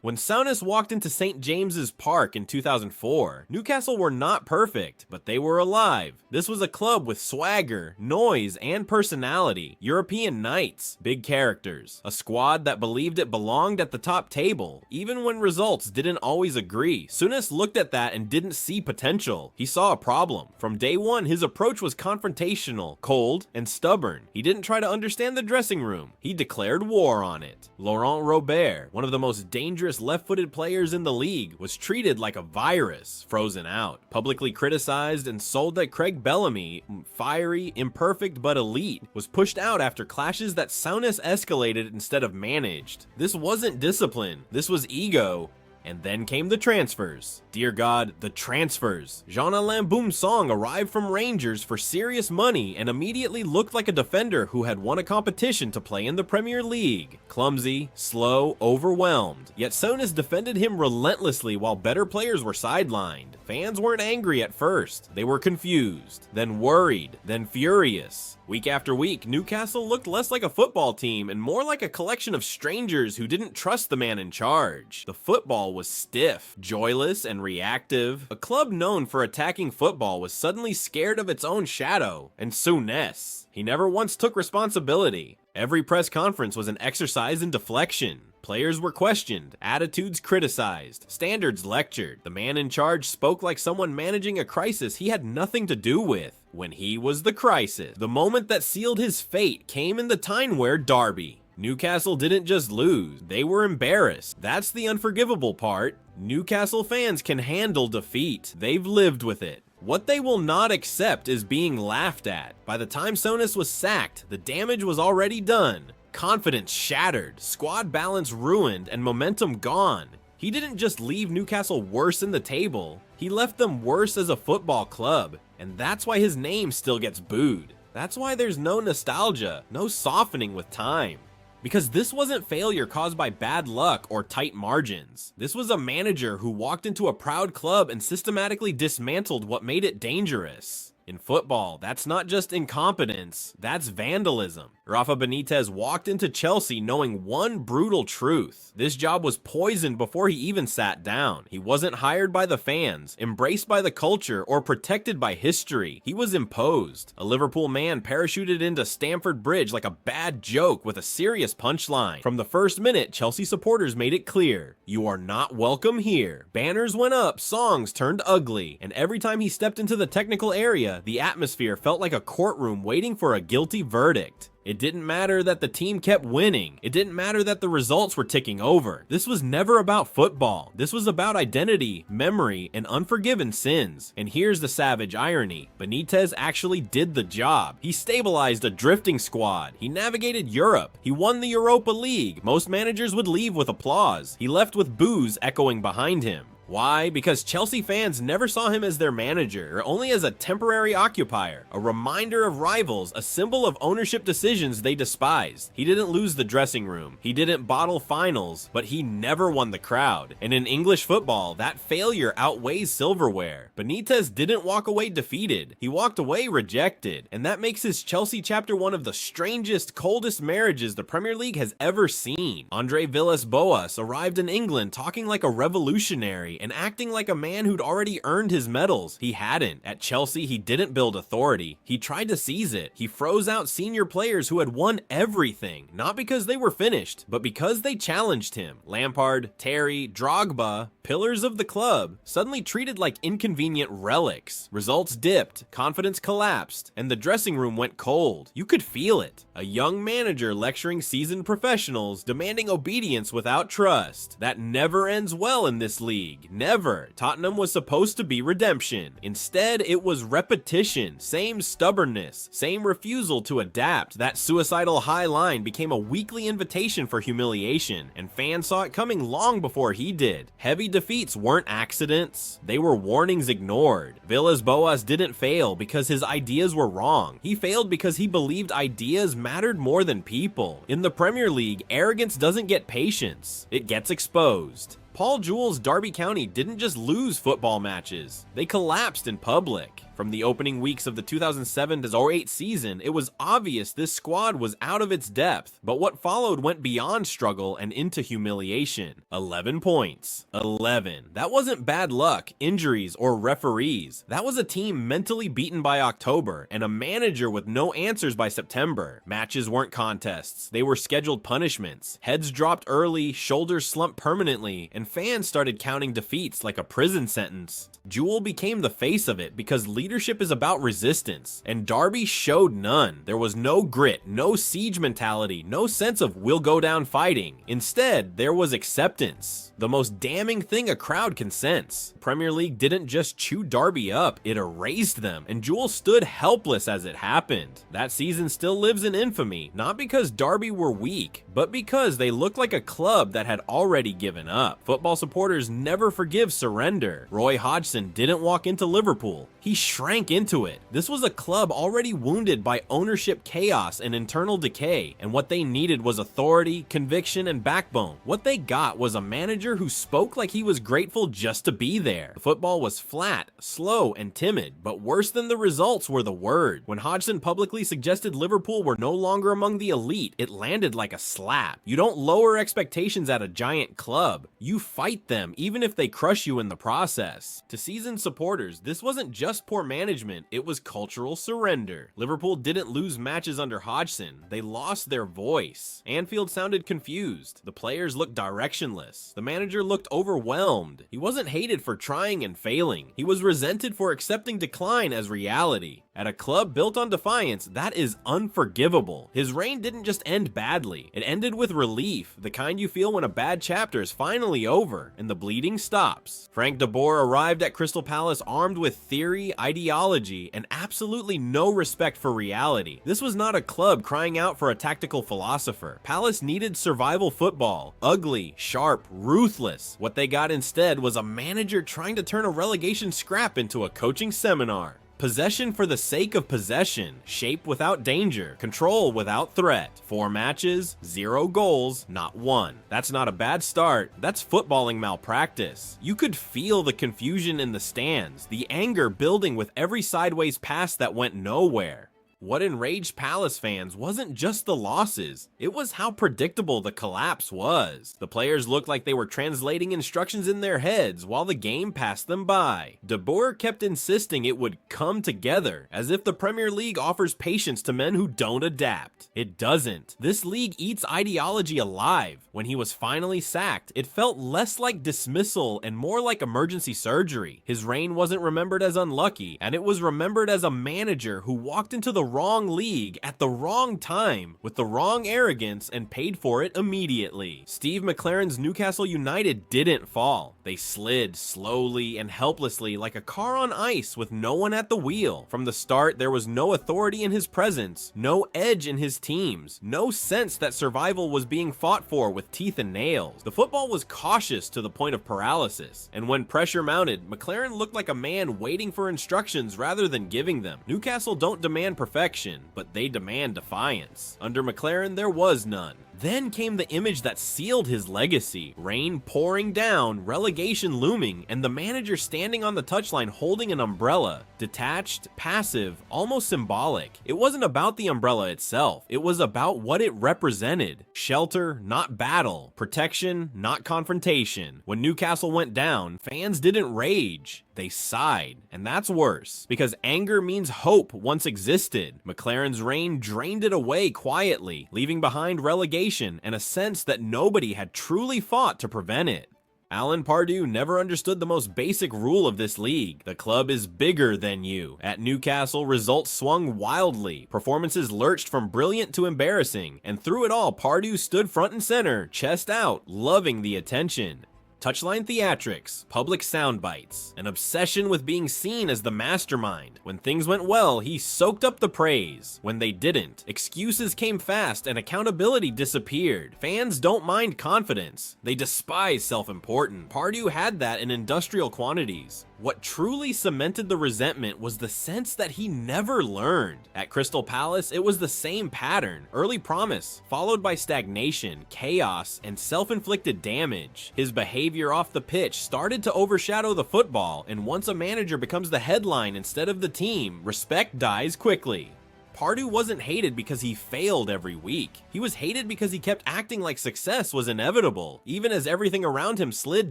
When Souness walked into St. James's Park in 2004, Newcastle were not perfect, but they were alive. This was a club with swagger, noise, and personality. European nights, big characters, a squad that believed it belonged at the top table, even when results didn't always agree. Souness looked at that and didn't see potential. He saw a problem. From day one, his approach was confrontational, cold, and stubborn. He didn't try to understand the dressing room. He declared war on it. Laurent Robert, one of the most dangerous left-footed players in the league, was treated like a virus, frozen out, publicly criticized and sold that Craig Bellamy, fiery, imperfect, but elite, was pushed out after clashes that Souness escalated instead of managed. This wasn't discipline, this was ego. And then came the transfers. Dear God, the transfers. Jean-Alain Boumsong arrived from Rangers for serious money and immediately looked like a defender who had won a competition to play in the Premier League. Clumsy, slow, overwhelmed. Yet Souness defended him relentlessly while better players were sidelined. Fans weren't angry at first. They were confused, then worried, then furious. Week after week, Newcastle looked less like a football team and more like a collection of strangers who didn't trust the man in charge. The football was stiff, joyless, and reactive. A club known for attacking football was suddenly scared of its own shadow. And Souness, he never once took responsibility. Every press conference was an exercise in deflection. Players were questioned, attitudes criticized, standards lectured. The man in charge spoke like someone managing a crisis he had nothing to do with. When he was the crisis, the moment that sealed his fate came in the Tyneware derby. Newcastle didn't just lose, they were embarrassed. That's the unforgivable part. Newcastle fans can handle defeat. They've lived with it. What they will not accept is being laughed at. By the time Souness was sacked, the damage was already done. Confidence shattered, squad balance ruined, and momentum gone. He didn't just leave Newcastle worse in the table, he left them worse as a football club. And that's why his name still gets booed. That's why there's no nostalgia, no softening with time. Because this wasn't failure caused by bad luck or tight margins. This was a manager who walked into a proud club and systematically dismantled what made it dangerous. In football, that's not just incompetence, that's vandalism. Rafa Benitez walked into Chelsea knowing one brutal truth. This job was poisoned before he even sat down. He wasn't hired by the fans, embraced by the culture, or protected by history. He was imposed. A Liverpool man parachuted into Stamford Bridge like a bad joke with a serious punchline. From the first minute, Chelsea supporters made it clear, you are not welcome here. Banners went up, songs turned ugly, and every time he stepped into the technical area, the atmosphere felt like a courtroom waiting for a guilty verdict. It didn't matter that the team kept winning. It didn't matter that the results were ticking over. This was never about football. This was about identity, memory, and unforgiven sins. And here's the savage irony. Benitez actually did the job. He stabilized a drifting squad. He navigated Europe. He won the Europa League. Most managers would leave with applause. He left with boos echoing behind him. Why? Because Chelsea fans never saw him as their manager, or only as a temporary occupier, a reminder of rivals, a symbol of ownership decisions they despised. He didn't lose the dressing room, he didn't bottle finals, but he never won the crowd. And in English football, that failure outweighs silverware. Benitez didn't walk away defeated, he walked away rejected, and that makes his Chelsea chapter one of the strangest, coldest marriages the Premier League has ever seen. Andre Villas-Boas arrived in England talking like a revolutionary, and acting like a man who'd already earned his medals. He hadn't. At Chelsea, he didn't build authority. He tried to seize it. He froze out senior players who had won everything, not because they were finished, but because they challenged him. Lampard, Terry, Drogba, pillars of the club, suddenly treated like inconvenient relics. Results dipped, confidence collapsed, and the dressing room went cold. You could feel it. A young manager lecturing seasoned professionals, demanding obedience without trust. That never ends well in this league. Never. Tottenham was supposed to be redemption. Instead, it was repetition, same stubbornness, same refusal to adapt. That suicidal high line became a weekly invitation for humiliation, and fans saw it coming long before he did. Heavy defeats weren't accidents, they were warnings ignored. Villas-Boas didn't fail because his ideas were wrong. He failed because he believed ideas mattered more than people. In the Premier League, arrogance doesn't get patience, it gets exposed. Paul Jewell's Derby County didn't just lose football matches, they collapsed in public. From the opening weeks of the 2007-08 season, it was obvious this squad was out of its depth, but what followed went beyond struggle and into humiliation. 11 points. 11. That wasn't bad luck, injuries, or referees. That was a team mentally beaten by October, and a manager with no answers by September. Matches weren't contests, they were scheduled punishments. Heads dropped early, shoulders slumped permanently, and fans started counting defeats like a prison sentence. Jewel became the face of it because leadership is about resistance, and Derby showed none. There was no grit, no siege mentality, no sense of we'll go down fighting. Instead, there was acceptance. The most damning thing a crowd can sense. Premier League didn't just chew Derby up, it erased them, and Jewel stood helpless as it happened. That season still lives in infamy, not because Derby were weak, but because they looked like a club that had already given up. Football supporters never forgive surrender. Roy Hodgson didn't walk into Liverpool. He shrank into it. This was a club already wounded by ownership chaos and internal decay, and what they needed was authority, conviction, and backbone. What they got was a manager who spoke like he was grateful just to be there. The football was flat, slow, and timid, but worse than the results were the word. When Hodgson publicly suggested Liverpool were no longer among the elite, it landed like a slap. You don't lower expectations at a giant club. You fight them, even if they crush you in the process. To seasoned supporters, this wasn't just poor management, it was cultural surrender. Liverpool didn't lose matches under Hodgson, they lost their voice. Anfield sounded confused. The players looked directionless. The manager looked overwhelmed. He wasn't hated for trying and failing. He was resented for accepting decline as reality. At a club built on defiance, that is unforgivable. His reign didn't just end badly. It ended with relief, the kind you feel when a bad chapter is finally over and the bleeding stops. Frank de Boer arrived at Crystal Palace armed with theory, ideology, and absolutely no respect for reality. This was not a club crying out for a tactical philosopher. Palace needed survival football. Ugly, sharp, ruthless. What they got instead was a manager trying to turn a relegation scrap into a coaching seminar. Possession for the sake of possession, shape without danger, control without threat. 4 matches, 0 goals, not 1. That's not a bad start, that's footballing malpractice. You could feel the confusion in the stands, the anger building with every sideways pass that went nowhere. What enraged Palace fans wasn't just the losses, it was how predictable the collapse was. The players looked like they were translating instructions in their heads while the game passed them by. De Boer kept insisting it would come together, as if the Premier League offers patience to men who don't adapt. It doesn't. This league eats ideology alive. When he was finally sacked, it felt less like dismissal and more like emergency surgery. His reign wasn't remembered as unlucky, and it was remembered as a manager who walked into the wrong league at the wrong time with the wrong arrogance and paid for it immediately. Steve McLaren's Newcastle United didn't fall. They slid slowly and helplessly like a car on ice with no one at the wheel. From the start, there was no authority in his presence, no edge in his teams, no sense that survival was being fought for with teeth and nails. The football was cautious to the point of paralysis, and when pressure mounted, McLaren looked like a man waiting for instructions rather than giving them. Newcastle don't demand perfection, but they demand defiance. Under McLaren, there was none. Then came the image that sealed his legacy. Rain pouring down, relegation looming, and the manager standing on the touchline holding an umbrella. Detached, passive, almost symbolic. It wasn't about the umbrella itself. It was about what it represented. Shelter, not battle. Protection, not confrontation. When Newcastle went down, fans didn't rage. They sighed, and that's worse, because anger means hope once existed. McLaren's reign drained it away quietly, leaving behind relegation and a sense that nobody had truly fought to prevent it. Alan Pardew never understood the most basic rule of this league. The club is bigger than you. At Newcastle, results swung wildly. Performances lurched from brilliant to embarrassing, and through it all, Pardew stood front and center, chest out, loving the attention. Touchline theatrics, public sound bites, an obsession with being seen as the mastermind. When things went well, he soaked up the praise. When they didn't, excuses came fast and accountability disappeared. Fans don't mind confidence. They despise self-importance. Pardew had that in industrial quantities. What truly cemented the resentment was the sense that he never learned. At Crystal Palace, it was the same pattern: early promise, followed by stagnation, chaos, and self-inflicted damage. His behavior off the pitch started to overshadow the football, and once a manager becomes the headline instead of the team, respect dies quickly. Pardew wasn't hated because he failed every week. He was hated because he kept acting like success was inevitable, even as everything around him slid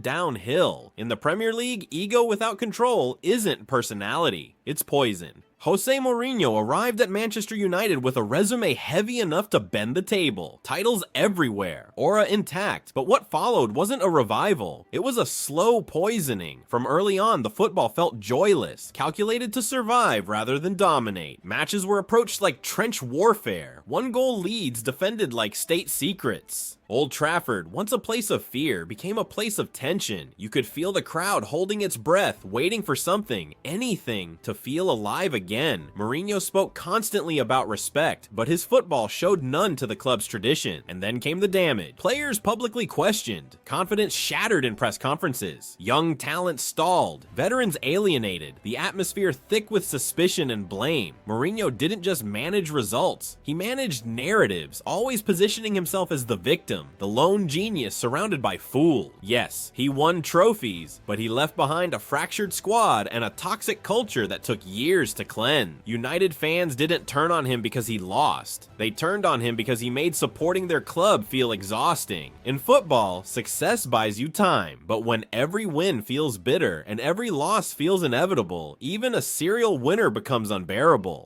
downhill. In the Premier League, ego without control isn't personality, it's poison. Jose Mourinho arrived at Manchester United with a resume heavy enough to bend the table. Titles everywhere, aura intact, but what followed wasn't a revival. It was a slow poisoning. From early on, the football felt joyless, calculated to survive rather than dominate. Matches were approached like trench warfare. One-goal leads defended like state secrets. Old Trafford, once a place of fear, became a place of tension. You could feel the crowd holding its breath, waiting for something, anything, to feel alive again. Mourinho spoke constantly about respect, but his football showed none to the club's tradition. And then came the damage. Players publicly questioned, confidence shattered in press conferences, young talent stalled, veterans alienated, the atmosphere thick with suspicion and blame. Mourinho didn't just manage results, he managed narratives, always positioning himself as the victim, the lone genius surrounded by fools. Yes, he won trophies, but he left behind a fractured squad and a toxic culture that took years to cleanse. United fans didn't turn on him because he lost. They turned on him because he made supporting their club feel exhausting. In football, success buys you time, but when every win feels bitter and every loss feels inevitable, even a serial winner becomes unbearable.